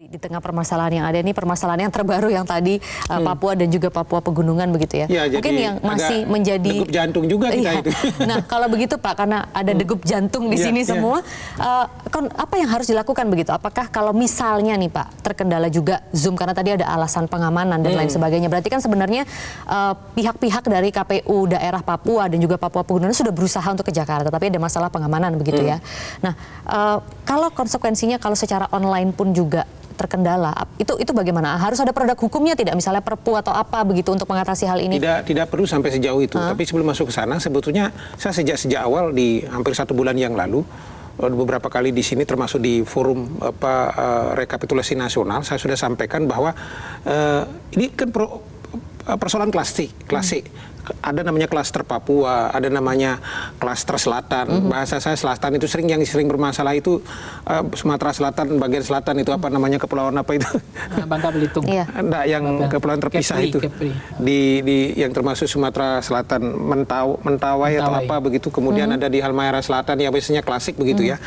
Di tengah permasalahan yang ada ini, permasalahan yang terbaru yang tadi Papua dan juga Papua Pegunungan begitu ya. Ya, mungkin yang masih menjadi degup jantung juga kita itu. Nah, kalau begitu Pak, karena ada degup jantung di sini semua, apa yang harus dilakukan begitu? Apakah kalau misalnya nih Pak, terkendala juga Zoom karena tadi ada alasan pengamanan dan lain sebagainya, berarti kan sebenarnya pihak-pihak dari KPU daerah Papua dan juga Papua Pegunungan sudah berusaha untuk ke Jakarta, tapi ada masalah pengamanan begitu ya. Nah, kalau konsekuensinya kalau secara online pun juga terkendala, itu bagaimana? Harus ada produk hukumnya tidak? Misalnya Perpu atau apa begitu untuk mengatasi hal ini? Tidak perlu sampai sejauh itu. Tapi sebelum masuk ke sana, sebetulnya saya sejak awal di hampir 1 bulan yang lalu, beberapa kali di sini termasuk di forum rekapitulasi nasional, saya sudah sampaikan bahwa ini kan persoalan klasik. Ada namanya klaster Papua, ada namanya klaster Selatan. Bahasa saya Selatan itu yang sering bermasalah itu Sumatera Selatan, bagian selatan itu apa namanya, kepulauan apa itu? Bangka Belitung. Enggak, yang kepulauan terpisah itu. Di yang termasuk Sumatera Selatan, Mentawai atau apa begitu. Kemudian ada di Halmahera Selatan yang biasanya klasik begitu ya.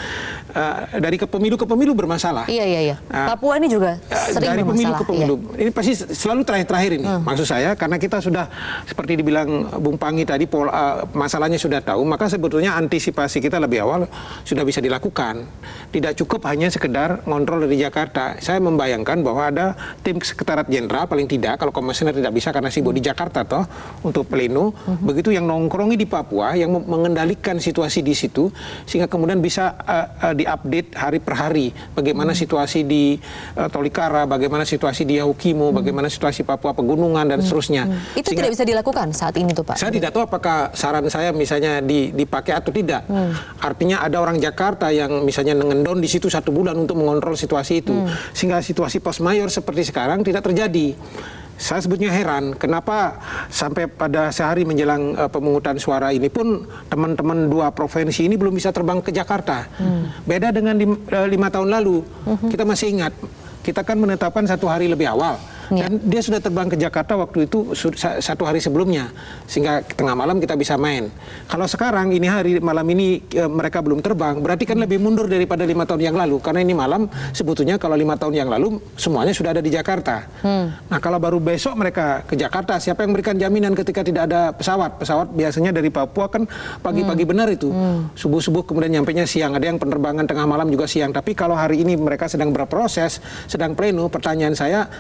Dari pemilu ke pemilu bermasalah. Iya. Papua ini juga sering dari bermasalah. Pemilu ke pemilu. Ini pasti selalu terakhir ini. Maksud saya karena kita sudah seperti dibilang Bung Pangi tadi, masalahnya sudah tahu, maka sebetulnya antisipasi kita lebih awal sudah bisa dilakukan. Tidak cukup hanya sekedar ngontrol dari Jakarta. Saya membayangkan bahwa ada tim sekretariat jenderal paling tidak, kalau komisioner tidak bisa karena sibuk di Jakarta toh untuk pleno, begitu yang nongkrongi di Papua, yang mengendalikan situasi di situ, sehingga kemudian bisa diupdate hari per hari. Bagaimana situasi di Tolikara, bagaimana situasi di Yahukimo, bagaimana situasi Papua Pegunungan dan seterusnya. Itu tidak bisa dilakukan saat ini tuh Pak? Saya tidak tahu apakah saran saya misalnya dipakai atau tidak. Artinya ada orang Jakarta yang misalnya ngendon di situ 1 bulan untuk mengontrol situasi itu. Sehingga situasi pos mayor seperti sekarang tidak terjadi. Saya sebetulnya heran, kenapa sampai pada sehari menjelang pemungutan suara ini pun teman-teman 2 provinsi ini belum bisa terbang ke Jakarta. Beda dengan 5 tahun lalu. Kita masih ingat, kita kan menetapkan 1 hari lebih awal. Dan dia sudah terbang ke Jakarta waktu itu 1 hari sebelumnya, sehingga tengah malam kita bisa main. Kalau sekarang ini hari malam ini mereka belum terbang, berarti kan lebih mundur daripada 5 tahun yang lalu. Karena ini malam sebetulnya kalau 5 tahun yang lalu semuanya sudah ada di Jakarta. Nah, kalau baru besok mereka ke Jakarta, siapa yang memberikan jaminan ketika tidak ada pesawat? Pesawat biasanya dari Papua kan pagi-pagi benar itu, subuh-subuh kemudian nyampenya siang. Ada yang penerbangan tengah malam juga siang. Tapi kalau hari ini mereka sedang berproses, sedang pleno, pertanyaan saya,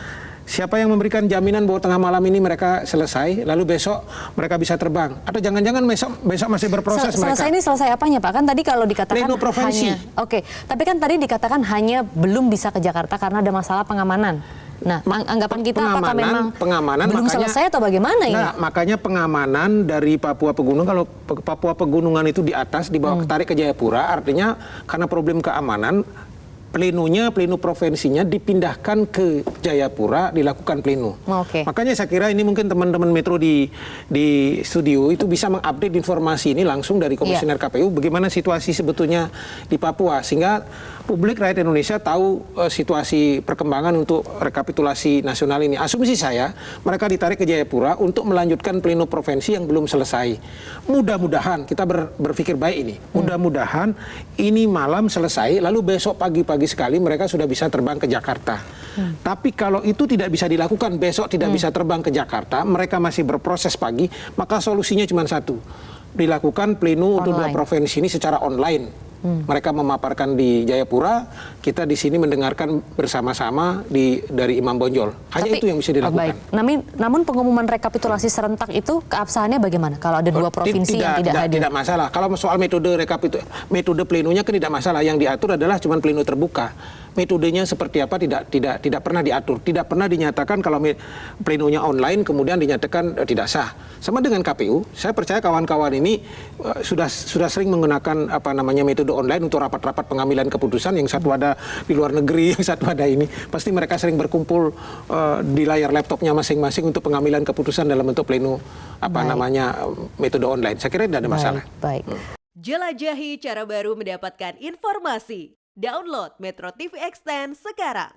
siapa yang memberikan jaminan bahwa tengah malam ini mereka selesai, lalu besok mereka bisa terbang? Atau jangan-jangan besok masih berproses mereka? Selesai ini selesai apanya Pak? Kan tadi kalau dikatakan pleno provinsi. Oke, tapi kan tadi dikatakan hanya belum bisa ke Jakarta karena ada masalah pengamanan. Nah, anggapan kita apakah memang belum selesai atau bagaimana ini? Nah, makanya pengamanan dari Papua Pegunungan, kalau Papua Pegunungan itu di atas, dibawa ketarik ke Jayapura, artinya karena problem keamanan, pleno provinsinya dipindahkan ke Jayapura, dilakukan pleno. Makanya saya kira ini mungkin teman-teman Metro di studio itu bisa mengupdate informasi ini langsung dari Komisioner KPU, bagaimana situasi sebetulnya di Papua, sehingga publik rakyat Indonesia tahu situasi perkembangan untuk rekapitulasi nasional ini. Asumsi saya, mereka ditarik ke Jayapura untuk melanjutkan pleno provinsi yang belum selesai. Mudah-mudahan, kita berpikir baik ini, mudah-mudahan ini malam selesai, lalu besok pagi-pagi sekali mereka sudah bisa terbang ke Jakarta. Tapi kalau itu tidak bisa dilakukan, besok tidak bisa terbang ke Jakarta, mereka masih berproses pagi, maka solusinya cuma satu, dilakukan pleno untuk 2 provinsi ini secara online. Mereka memaparkan di Jayapura, kita di sini mendengarkan bersama-sama dari Imam Bonjol. Hanya itu yang bisa dilakukan. Namun pengumuman rekapitulasi serentak itu keabsahannya bagaimana kalau ada 2 provinsi yang tidak hadir? Tidak masalah. Kalau soal metode plenonya kan tidak masalah. Yang diatur adalah cuma pleno terbuka. Metodenya seperti apa tidak pernah diatur. Tidak pernah dinyatakan kalau plenonya online kemudian dinyatakan tidak sah. Sama dengan KPU, saya percaya kawan-kawan ini sudah sering menggunakan metode online untuk rapat-rapat pengambilan keputusan. Yang satu ada di luar negeri, yang satu ada ini. Pasti mereka sering berkumpul di layar laptopnya masing-masing untuk pengambilan keputusan dalam bentuk pleno metode online. Saya kira tidak ada masalah. Jelajahi cara baru mendapatkan informasi. Download Metro TV Extend sekarang.